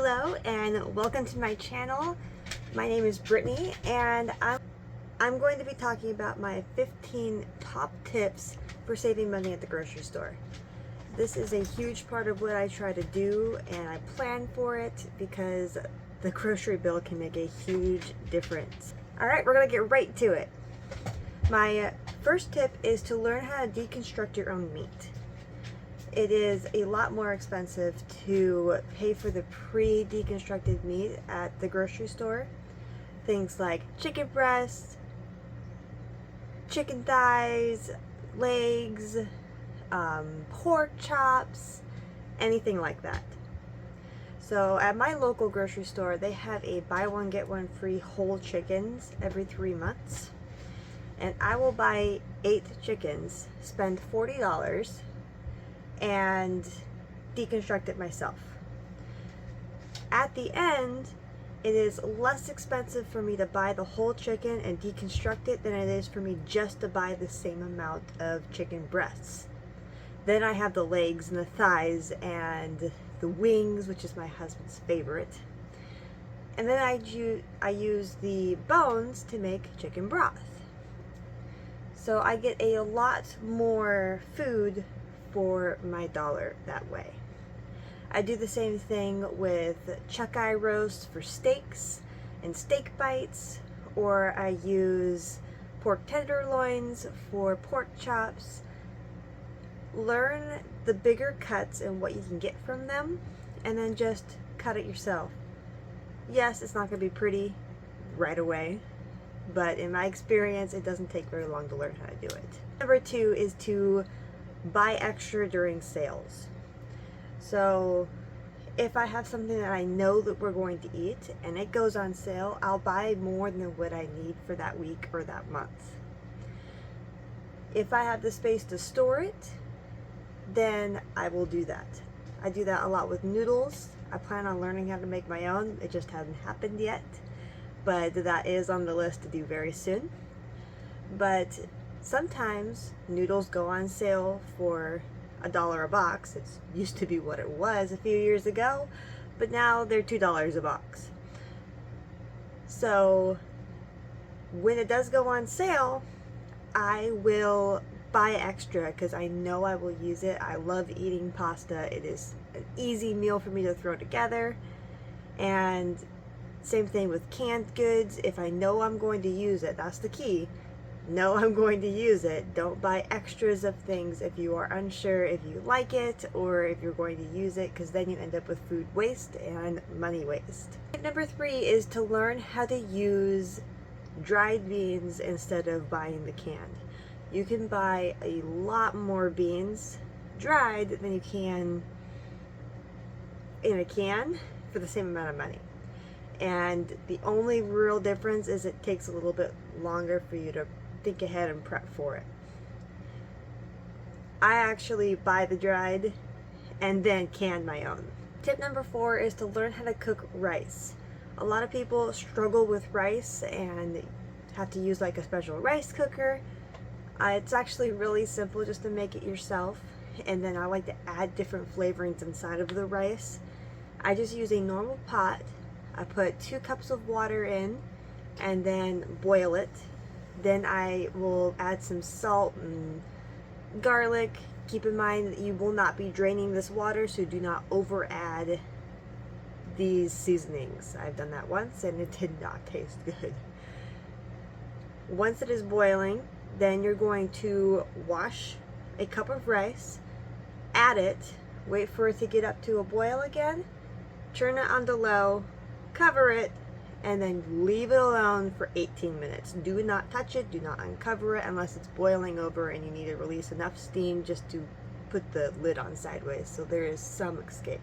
Hello and welcome to my channel. My name is Brittany and I'm going to be talking about my 15 top tips for saving money at the grocery store. This is a huge part of what I try to do, and I plan for it because the grocery bill can make a huge difference. Alright, we're going to get right to it. My first tip is to learn how to deconstruct your own meat. It is a lot more expensive to pay for the pre-deconstructed meat at the grocery store. Things like chicken breasts, chicken thighs, legs, pork chops, anything like that. So at my local grocery store, they have a buy one get one free whole chickens every 3 months. And I will buy 8 chickens, spend $40, and deconstruct it myself. At the end, it is less expensive for me to buy the whole chicken and deconstruct it than it is for me just to buy the same amount of chicken breasts. Then I have the legs and the thighs and the wings, which is my husband's favorite. And then I use the bones to make chicken broth. So I get a lot more food for my dollar that way. I do the same thing with chuck eye roasts for steaks and steak bites, or I use pork tenderloins for pork chops. Learn the bigger cuts and what you can get from them, and then just cut it yourself. Yes, it's not going to be pretty right away, but in my experience, it doesn't take very long to learn how to do it. Number 2 is to buy extra during sales. So if I have something that I know that we're going to eat and it goes on sale, I'll buy more than what I need for that week or that month. If I have the space to store it, then I will do that. I do that a lot with noodles. I plan on learning how to make my own. It just hasn't happened yet, but that is on the list to do very soon. But sometimes noodles go on sale for $1 a box. It used to be what it was a few years ago, but now they're $2 a box. So when it does go on sale, I will buy extra because I know I will use it. I love eating pasta. It is an easy meal for me to throw together. And same thing with canned goods. If I know I'm going to use it, that's the key. Know I'm going to use it. Don't buy extras of things if you are unsure if you like it or if you're going to use it, because then you end up with food waste and money waste. Tip number 3 is to learn how to use dried beans instead of buying the canned. You can buy a lot more beans dried than you can in a can for the same amount of money. And the only real difference is it takes a little bit longer for you to think ahead and prep for it. I actually buy the dried and then can my own. Tip number 4 is to learn how to cook rice. A lot of people struggle with rice and have to use like a special rice cooker. It's actually really simple just to make it yourself, and then I like to add different flavorings inside of the rice. I just use a normal pot. I put 2 cups of water in and then boil it. Then I will add some salt and garlic. Keep in mind that you will not be draining this water, so do not over add these seasonings. I've done that once and it did not taste good. Once it is boiling, then you're going to wash a cup of rice, add it, wait for it to get up to a boil again, turn it on to low, cover it, and then leave it alone for 18 minutes. Do not touch it, do not uncover it unless it's boiling over and you need to release enough steam just to put the lid on sideways so there is some escape.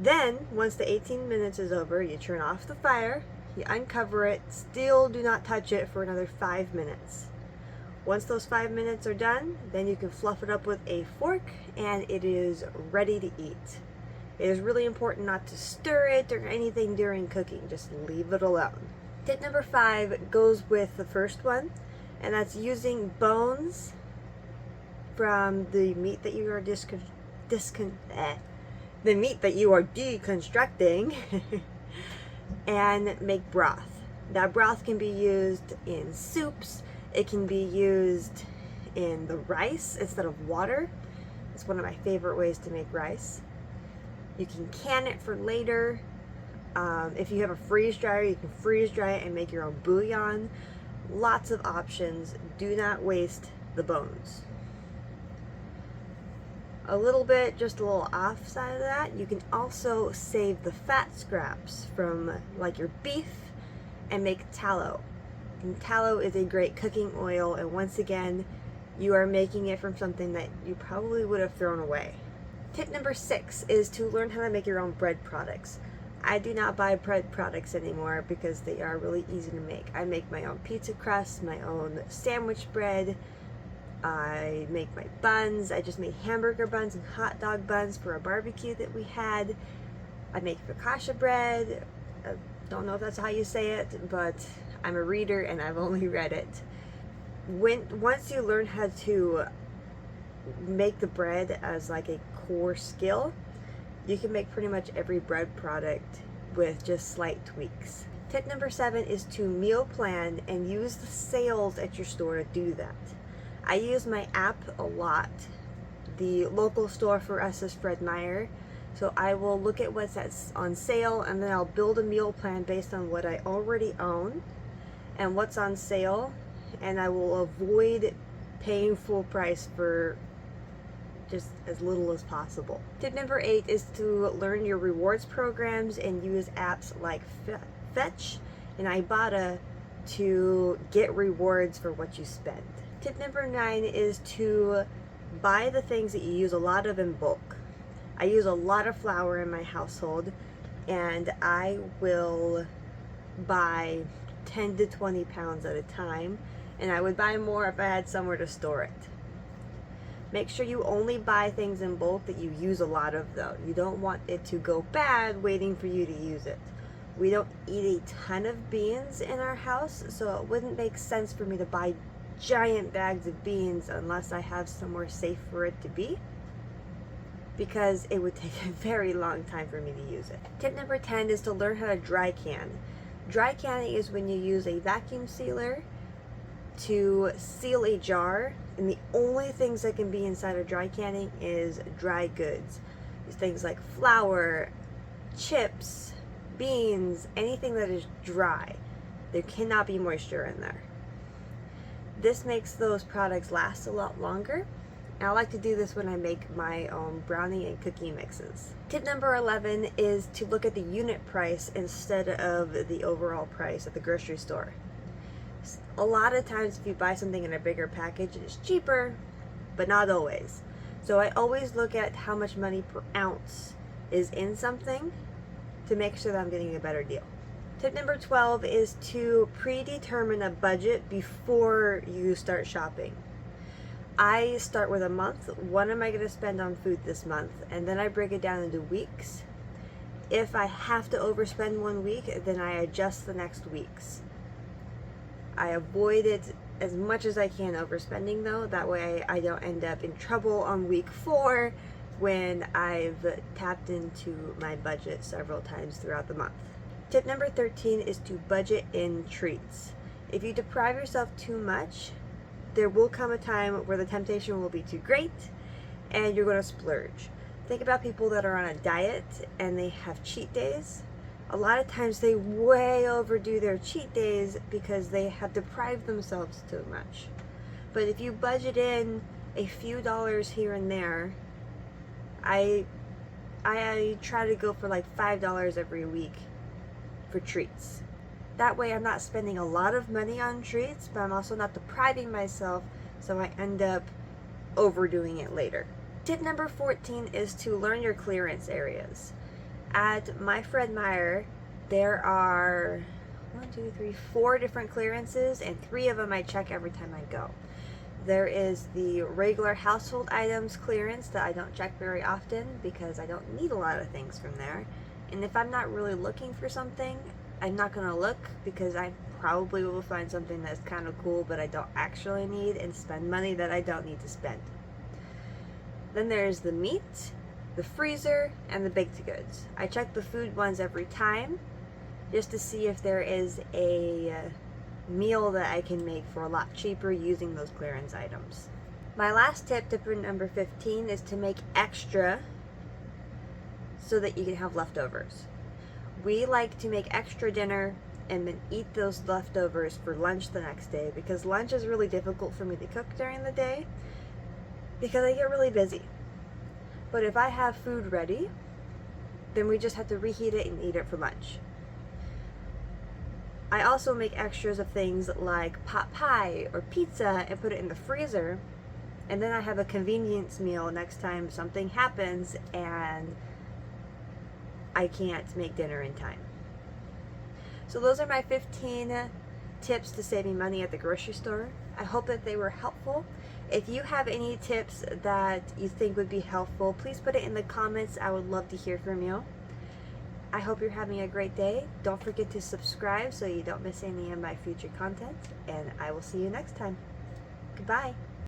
Then, once the 18 minutes is over, you turn off the fire, you uncover it, still do not touch it for another 5 minutes. Once those 5 minutes are done, then you can fluff it up with a fork and it is ready to eat. It is really important not to stir it or anything during cooking, just leave it alone. Tip number 5 goes with the first one, and that's using bones from the meat that you are the meat that you are deconstructing and make broth. That broth can be used in soups. It can be used in the rice instead of water. It's one of my favorite ways to make rice. You can can it for later. If you have a freeze dryer, you can freeze dry it and make your own bouillon. Lots of options. Do not waste the bones. A little bit, just a little offside of that, you can also save the fat scraps from like your beef and make tallow. And tallow is a great cooking oil, and once again, you are making it from something that you probably would have thrown away. Tip number 6 is to learn how to make your own bread products. I do not buy bread products anymore because they are really easy to make. I make my own pizza crust, my own sandwich bread. I make my buns. I just made hamburger buns and hot dog buns for a barbecue that we had. I make focaccia bread. I don't know if that's how you say it, but I'm a reader and I've only read it. Once you learn how to make the bread as like a core skill, you can make pretty much every bread product with just slight tweaks. Tip number 7 is to meal plan and use the sales at your store to do that. I use my app a lot. The local store for us is Fred Meyer. So I will look at what's on sale, and then I'll build a meal plan based on what I already own and what's on sale, and I will avoid paying full price for just as little as possible. Tip number 8 is to learn your rewards programs and use apps like Fetch and Ibotta to get rewards for what you spend. Tip number 9 is to buy the things that you use a lot of in bulk. I use a lot of flour in my household, and I will buy 10 to 20 pounds at a time, and I would buy more if I had somewhere to store it. Make sure you only buy things in bulk that you use a lot of, though. You don't want it to go bad waiting for you to use it. We don't eat a ton of beans in our house, so it wouldn't make sense for me to buy giant bags of beans unless I have somewhere safe for it to be, because it would take a very long time for me to use it. Tip number 10 is to learn how to dry can. Dry canning is when you use a vacuum sealer to seal a jar, and the only things that can be inside of dry canning is dry goods. Things like flour, chips, beans, anything that is dry. There cannot be moisture in there. This makes those products last a lot longer. And I like to do this when I make my own brownie and cookie mixes. Tip number 11 is to look at the unit price instead of the overall price at the grocery store. A lot of times if you buy something in a bigger package, it's cheaper, but not always. So I always look at how much money per ounce is in something to make sure that I'm getting a better deal. Tip number 12 is to predetermine a budget before you start shopping. I start with a month. What am I going to spend on food this month? And then I break it down into weeks. If I have to overspend 1 week, then I adjust the next weeks. I avoid it as much as I can overspending, though. That way I don't end up in trouble on week 4 when I've tapped into my budget several times throughout the month. Tip number 13 is to budget in treats. If you deprive yourself too much, there will come a time where the temptation will be too great and you're going to splurge. Think about people that are on a diet and they have cheat days. A lot of times they way overdo their cheat days because they have deprived themselves too much. But if you budget in a few dollars here and there, I try to go for like $5 every week for treats. That way I'm not spending a lot of money on treats, but I'm also not depriving myself, so I end up overdoing it later. Tip number 14 is to learn your clearance areas. At my Fred Meyer, there are 4 different clearances, and 3 of them I check every time I go. There is the regular household items clearance that I don't check very often because I don't need a lot of things from there. And if I'm not really looking for something, I'm not going to look because I probably will find something that's kind of cool but I don't actually need and spend money that I don't need to spend. Then there's the meat, the freezer, and the baked goods. I check the food ones every time just to see if there is a meal that I can make for a lot cheaper using those clearance items. My last tip number 15 is to make extra so that you can have leftovers. We like to make extra dinner and then eat those leftovers for lunch the next day, because lunch is really difficult for me to cook during the day because I get really busy. But if I have food ready, then we just have to reheat it and eat it for lunch. I also make extras of things like pot pie or pizza and put it in the freezer, and then I have a convenience meal next time something happens and I can't make dinner in time. So those are my 15 tips to saving money at the grocery store. I hope that they were helpful. If you have any tips that you think would be helpful, please put it in the comments. I would love to hear from you. I hope you're having a great day. Don't forget to subscribe so you don't miss any of my future content, and I will see you next time. Goodbye.